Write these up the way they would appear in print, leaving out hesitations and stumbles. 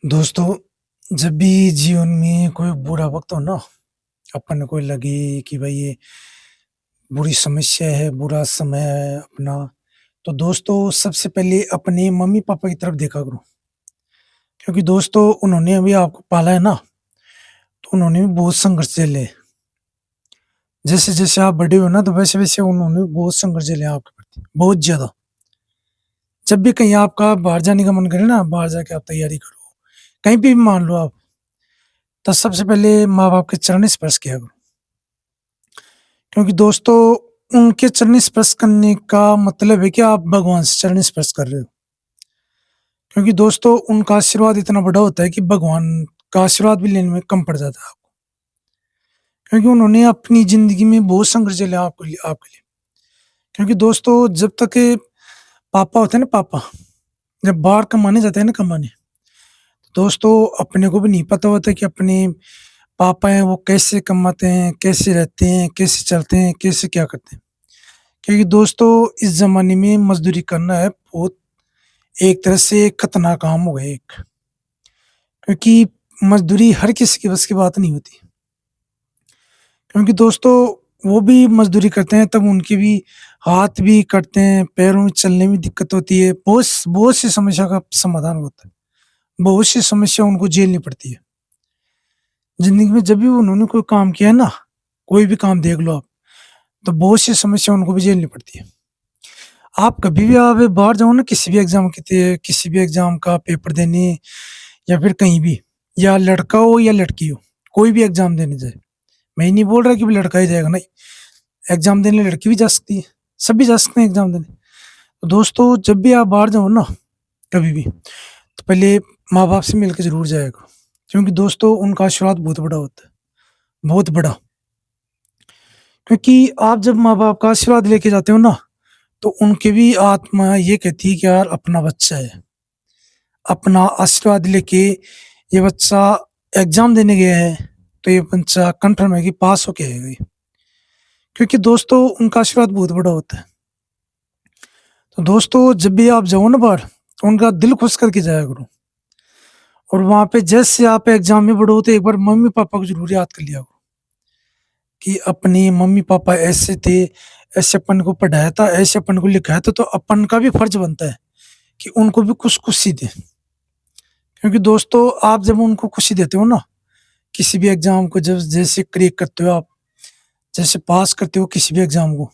दोस्तों, जब भी जीवन में कोई बुरा वक़्त हो ना, अपन को लगे कि भाई ये बुरी समस्या है, बुरा समय है अपना, तो दोस्तों सबसे पहले अपने मम्मी-पापा की तरफ देखा करो। क्योंकि दोस्तों उन्होंने अभी आपको पाला है ना, तो उन्होंने भी बहुत संघर्ष झेले हैं। जैसे-जैसे आप बड़े हो ना, तो वैसे-वैसे उन्होंने भी बहुत संघर्ष झेले हैं आपके प्रति, बहुत ज़्यादा। जब भी कहीं आपका बाहर जाने का मन करे ना, बाहर जाके आप तैयारी करो, कहीं पे भी मान लो आप, तो सबसे पहले माँ-बाप के चरण स्पर्श किया करो। क्योंकि दोस्तों उनके चरण स्पर्श करने का मतलब है कि आप भगवान से चरण स्पर्श कर रहे हो। क्योंकि दोस्तों उनका आशीर्वाद इतना बड़ा होता है कि भगवान का आशीर्वाद भी लेने में कम पड़ जाता है आपको। क्योंकि उन्होंने अपनी ज़िंदगी में बहुत संघर्ष झेला आपके लिए। क्योंकि दोस्तों जब तक ये पापा होते हैं ना पापा, जब बाहर कमाने जाते हैं ना कमाने, दोस्तों अपने को भी नहीं पता होता कि अपने पापा हैं वो कैसे कमाते हैं, कैसे रहते हैं, कैसे चलते हैं, कैसे क्या करते हैं। क्योंकि दोस्तों इस ज़माने में मज़दूरी करना है बहुत एक तरह से खतरनाक काम हो गया एक। क्योंकि मज़दूरी हर किसी के बस की बात नहीं होती। क्योंकि दोस्तों वो भी मज़दूरी करते हैं तब उनके भी हाथ भी कटते हैं, पैरों में चलने में दिक्कत होती है, बहुत बहुत सी समस्या का समाधान होता है। बहुत सी समस्या उनको झेलनी पड़ती है। ज़िंदगी में जब भी उन्होंने कोई काम किया है ना, कोई भी काम देख लो आप, तो बहुत सी समस्या उनको भी झेलनी पड़ती है। आप कभी भी आप बाहर जाओ ना किसी भी एग्ज़ाम का पेपर देने या फिर कहीं भी, या लड़का हो या लड़की हो, कोई भी एग्ज़ाम देने जाए। मैं ये नहीं बोल रहा कि वो लड़का ही जाएगा, नहीं, एग्ज़ाम देने लड़की भी जा सकती है, सभी जा सकते हैं एग्ज़ाम देने। तो दोस्तों जब भी आप बाहर जाओ ना, कभी भी, तो पहले माँ-बाप से मिल के ज़रूर जाया करो। क्योंकि दोस्तों उनका आशीर्वाद बहुत बड़ा होता है, बहुत बड़ा। क्योंकि आप जब माँ-बाप का आशीर्वाद लेके जाते हो ना, तो उनकी भी आत्मा ये कहती है कि यार अपना बच्चा है। अपना आशीर्वाद लेके ये बच्चा एग्ज़ाम देने गया है, तो ये बच्चा कन्फर्म है कि पास होके आएगा ये। क्योंकि दोस्तों उनका आशीर्वाद बहुत बड़ा होता है। तो दोस्तों जब भी आप जाओ ना बाहर, तो उनका दिल खुश करके जाया करो। और वहाँ पे जैसे आप एग्ज़ाम में पढ़ो तो एक बार मम्मी-पापा को ज़रूर याद कर लिया करो, कि अपने मम्मी-पापा ऐसे थे, ऐसे अपन को पढ़ाया था, ऐसे अपन को लिखाया था, तो अपन का भी फ़र्ज़ बनता है कि उनको भी कुछ खुशी दें। क्योंकि दोस्तों आप जब उनको खुशी देते हो ना, किसी भी एग्ज़ाम को जब जैसे क्रैक करते हो आप, जैसे पास करते हो किसी भी एग्ज़ाम को,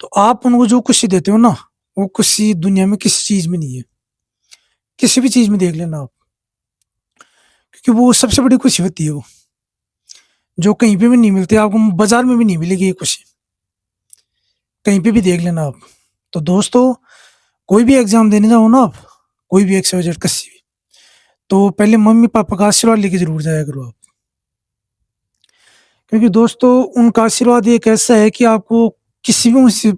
तो आप उनको जो खुशी देते हो ना, वो खुशी दुनिया में किसी चीज़ में नहीं है। किसी भी चीज़ में देख लेना आप, क्योंकि वो सबसे बड़ी खुशी होती है वो, जो कहीं पे भी नहीं मिलती, आपको बाज़ार में भी नहीं मिलेगी ये खुशी, कहीं पे भी देख लेना आप। तो दोस्तों कोई भी एग्ज़ाम देने जाओ ना आप, कोई भी एक्स वाई जेड किसी भी, तो पहले मम्मी-पापा का आशीर्वाद लेके ज़रूर जाया करो आप। क्योंकि दोस्तों उनका आशीर्वाद एक ऐसा है कि आपको किसी भी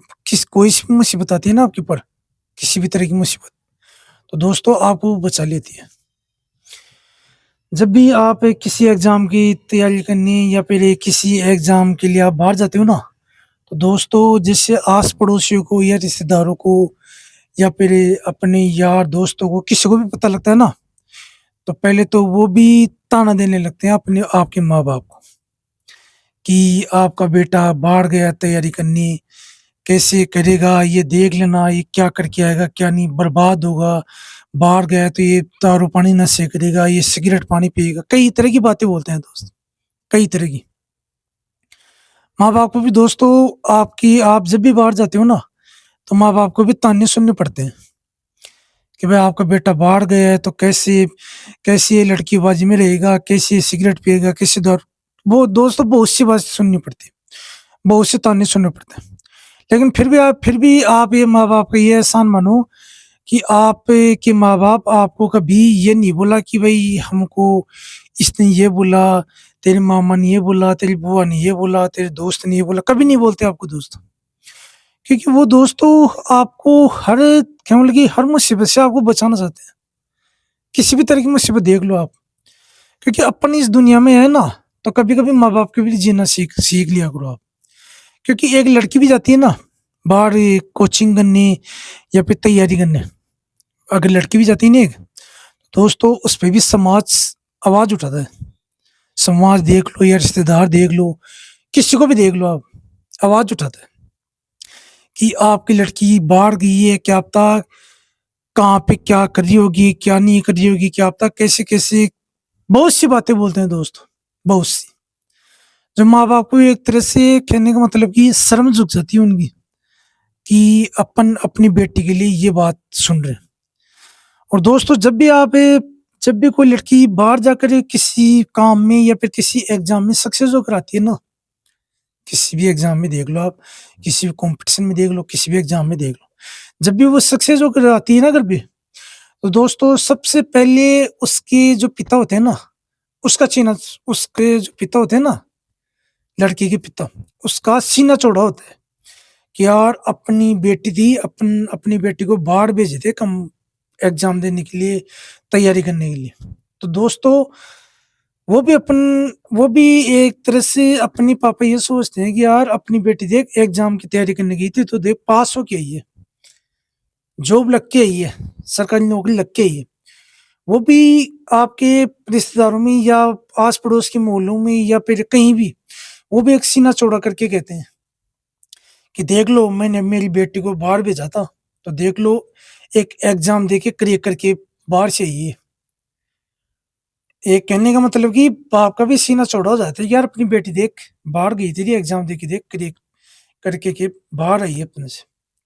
कोई सी भी मुसीबत आती है ना आपके ऊपर, किसी भी तरह की मुसीबत, तो दोस्तों आपको वो बचा लेती है। जब भी आप एक किसी एग्ज़ाम की तैयारी करने या फिर एक किसी एग्ज़ाम के लिए आप बाहर जाते हो ना, तो दोस्तों जैसे आस-पड़ोसियों को या रिश्तेदारों को या फिर अपने यार दोस्तों को किसी को भी पता लगता है ना, तो पहले तो वो भी ताना देने लगते हैं अपने आपके माँ-बाप को, कि आपका बेटा बाहर गया तैयारी करने, कैसे करेगा, ये देख लेना, ये क्या करके आएगा, क्या नहीं, बर्बाद होगा। बाहर गया है तो ये दारू पानी नशे करेगा, ये सिगरेट पानी पिएगा। कई तरह की बातें बोलते हैं दोस्त, कई तरह की। माँ-बाप को भी दोस्तों आपकी आप जब भी बाहर जाते हो ना, तो माँ-बाप को भी ताने सुनने पड़ते हैं, कि भाई आपका बेटा बाहर गया है तो कैसे कैसे ये लड़कीबाज़ी में रहेगा, कैसे ये सिगरेट पिएगा, कैसे दारू, वो दोस्तों बहुत सी बातें सुननी पड़ती है, बहुत से ताने सुनने पड़ते हैं। लेकिन फिर भी आप ये माँ-बाप का ये एहसान मानो कि आप के माँ-बाप आपको कभी ये नहीं बोला कि भई हमको इसने ये बोला, तेरे मामा ने ये बोला, तेरी बुआ ने ये बोला, तेरे दोस्त ने ये बोला, कभी नहीं बोलते आपको दोस्त। क्योंकि वो दोस्तों आपको हर क्या बोले कि हर मुसीबत से आपको बचाना चाहते हैं। किसी भी तरह की मुसीबत देख लो आप। क्योंकि अपन इस दुनिया में है ना, तो कभी-कभी माँ-बाप के भी जीना सीख सीख लिया करो आप। क्योंकि एक लड़की भी जाती है ना, बाहर ये कोचिंग करने या फिर तैयारी करने, अगर लड़की भी जाती है ना एक, दोस्तों उस पे भी समाज आवाज़ उठाता है। समाज देख लो या रिश्तेदार देख लो, किसी को भी देख लो आप, आवाज़ उठाता है कि आपकी लड़की बाहर गई है, क्या पता कहाँ पे क्या कर रही होगी, क्या नहीं कर रही होगी, क्या पता कैसे-कैसे बहुत सी बातें बोलते हैं दोस्त, बहुत सी। जो माँ-बाप को एक तरह से कहने का मतलब कि शर्म झुक जाती है उनकी, कि अपन अपनी बेटी के लिए ये बात सुन रहे हैं। और दोस्तों जब भी कोई लड़की बाहर जाकर किसी काम में या फिर किसी एग्ज़ाम में सक्सेस होकर आती है ना, किसी भी एग्ज़ाम में देख लो आप, किसी भी कॉम्पिटिशन में देख लो, किसी भी एग्ज़ाम में देख लो। जब भी वो सक्सेस होकर आती है ना घर पे, तो दोस्तों सबसे पहले उसके जो पिता होते हैं ना, उसका सीना उसके जो पिता होते हैं ना, लड़की के पिता, उसका सीना चौड़ा होता है कि यार अपनी बेटी को बाहर भेजे थे कम एग्ज़ाम देने के लिए, तैयारी करने के लिए। तो दोस्तों वो भी अपन वो भी एक तरह से अपने पापा ये सोचते हैं कि यार अपनी बेटी देख एग्ज़ाम की तैयारी करने गई थी, तो देख पास हो के आई है, जॉब लग के आई है, सरकारी नौकरी लग के आई है। वो भी आपके रिश्तेदारों में या आस-पड़ोस के मोहल्लों में या फिर कहीं भी, वो भी एक सीना चौड़ा करके कहते हैं कि देख लो मैंने मेरी बेटी को बाहर भेजा था, तो देख लो एक एग्ज़ाम दे के क्लियर करके बाहर से आई है। एक कहने का मतलब कि बाप का भी सीना चौड़ा हो जाता है कि यार अपनी बेटी देख बाहर गई थी एग्ज़ाम दे के देख क्लियर करके के बाहर आई है अपने से।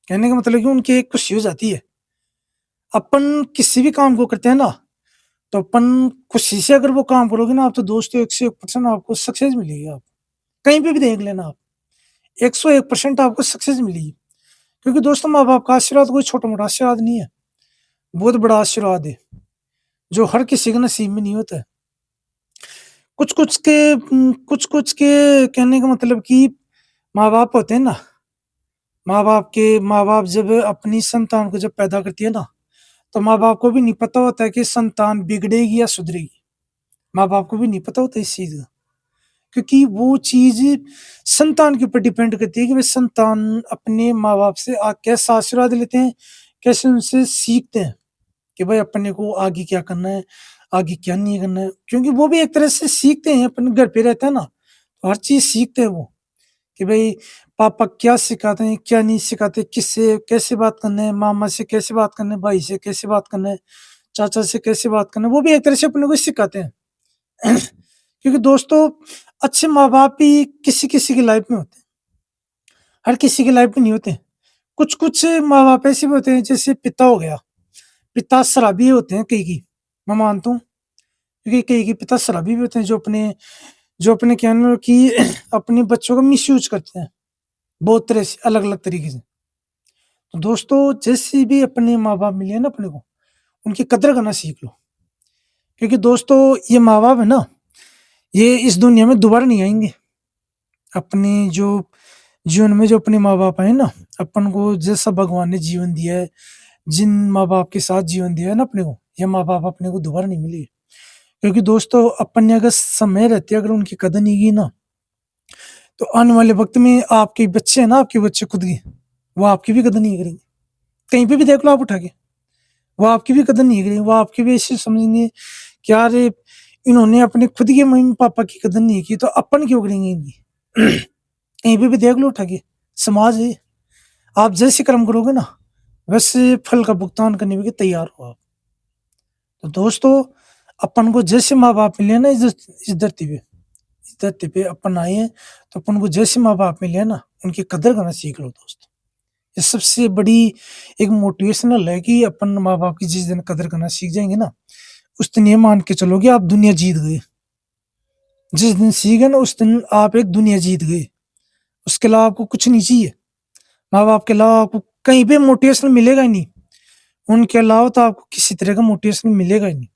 कहने का मतलब कि उनकी एक खुशी हो जाती है। अपन किसी भी काम को करते हैं ना, तो अपन खुशी से अगर वो काम करोगे ना आप, तो दोस्तों 101% आपको सक्सेस मिलेगी आप। कहीं पे भी देख लेना आप, 101% आपको सक्सेस मिलेगी। क्योंकि दोस्तों माँ-बाप का आशीर्वाद कोई छोटा-मोटा आशीर्वाद नहीं है, बहुत बड़ा आशीर्वाद है, जो हर किसी के नसीब में नहीं होता है। कुछ-कुछ के कहने का मतलब कि माँ-बाप होते हैं ना, माँ-बाप जब अपनी संतान को जब पैदा करती है ना, तो माँ-बाप को भी नहीं पता होता है कि संतान बिगड़ेगी या सुधरेगी। माँ-बाप को भी नहीं पता होता इस चीज़ का, क्योंकि वो चीज़ संतान के ऊपर डिपेंड करती है कि भाई संतान अपने माँ-बाप से कैसा आशीर्वाद लेते हैं, कैसे उनसे सीखते हैं कि भाई अपने को आगे क्या करना है, आगे क्या नहीं करना है। क्योंकि वो भी एक तरह से सीखते हैं, अपने घर पे रहते हैं ना, तो हर चीज़ सीखते हैं वो। कि भई पापा क्या सिखाते हैं, क्या नहीं सिखाते, किससे कैसे बात करना है, मामा से कैसे बात करना है, भाई से कैसे बात करना है, चाचा से कैसे बात करना है, वो भी एक तरह से अपने को सिखाते हैं। क्योंकि दोस्तों अच्छे माँ-बाप भी किसी-किसी की लाइफ में होते हैं, हर किसी की लाइफ में नहीं होते। कुछ-कुछ माँ-बाप ऐसे भी होते हैं, जैसे पिता हो गया, पिता शराबी होते हैं कई की, मैं मानता हूँ, क्योंकि कई के पिता शराबी भी होते हैं जो अपने क्या नाम कि अपने बच्चों का मिसयूज़ करते हैं, बहुत तरह से अलग-अलग तरीके से। तो दोस्तों जैसे भी अपने माँ-बाप मिले हैं ना अपने को, उनकी कदर करना सीख लो। क्योंकि दोस्तों ये माँ-बाप है ना, ये इस दुनिया में दोबारा नहीं आएँगे। अपने जो जीवन में जो अपने माँ-बाप आए ना, अपन को जैसा भगवान ने जीवन दिया है, जिन माँ-बाप के साथ जीवन दिया है ना अपने को, ये माँ-बाप अपने को दोबारा नहीं मिलेंगे। क्योंकि दोस्तों अपन ने अगर समय रहते अगर उनकी कदर नहीं की ना, तो आने वाले वक़्त में आपके बच्चे हैं ना, आपके बच्चे खुद के, वो आपकी भी कदर नहीं करेंगे। कहीं पे भी देख लो आप उठा के। वो आपकी भी कदर नहीं करेंगे, वो आपकी भी ऐसे समझेंगे कि यार इन्होंने अपने खुद के मम्मी-पापा की कदर नहीं की, तो अपन क्यों करेंगे इनकी? कहीं पे भी देख लो उठा के, समाज है। आप जैसे कर्म करोगे ना, वैसे फल का भुगतान करने के लिए तैयार हो आप। तो दोस्तों, अपन को जैसे माँ-बाप मिले हैं ना इस धरती पे अपन आए हैं, तो अपन को जैसे माँ-बाप मिले हैं ना, उनकी कदर करना सीख लो दोस्त। ये सबसे बड़ी एक मोटिवेशनल है कि अपन माँ-बाप की जिस दिन कदर करना सीख जाएँगे ना, उस दिन ये मान के चलो कि आप दुनिया जीत गए। जिस दिन सीख गए ना उस दिन आप एक दुनिया जीत गए। उसके अलावा आपको कुछ नहीं चाहिए। माँ-बाप के अलावा आपको कहीं पे मोटिवेशन मिलेगा ही नहीं। उनके अलावा तो आपको किसी तरह का मोटिवेशन मिलेगा ही नहीं।